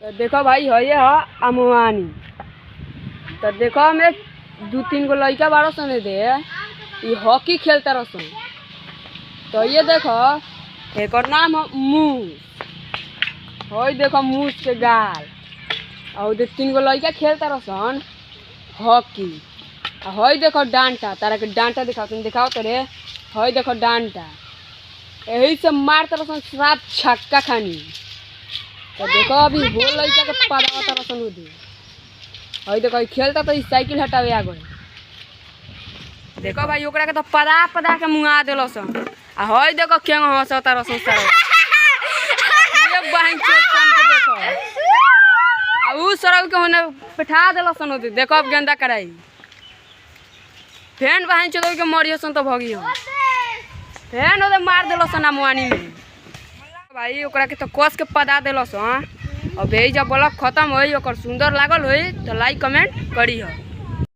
तो देखो भाई है ये अमवानी। तो देखो हमें 2-3 गो लड़का बारह सन दे ये हॉकी खेलता रसन। तो ये देखो एक नाम है मूस। हो देखो मूस के गाल और 3 गो लड़का खेलता रसन हॉकी। हई देखो डांटा तारा के डांटा दिखाओ तो रे। हई देखो डांटा यही से मारता रसन साफ छक्का खानी। तो देखो अभी हो लड़का के पदावता रसन उधर। हई देखो खेलता तो साइकिल हटावे आ गए। देखो भाई ओकरा के तो पदा के मुँगा दिल सन। आ हई देखो केंग हंसता रसन सारा ये बहन चोट के देखो। आ उ सरल के होने बैठा दिल सन उधर। देखो अब गेंदा कराई फेन बहन चोट के मरियो सन तो भगी हम फेन उधर मार दिल सन अमवानी में। भाई ओकरा के तो कस के पदा दिल सन। अब यही जब ब्लॉग खत्म होई ओकर सुंदर लागल होई तो लाइक कमेंट करी हो।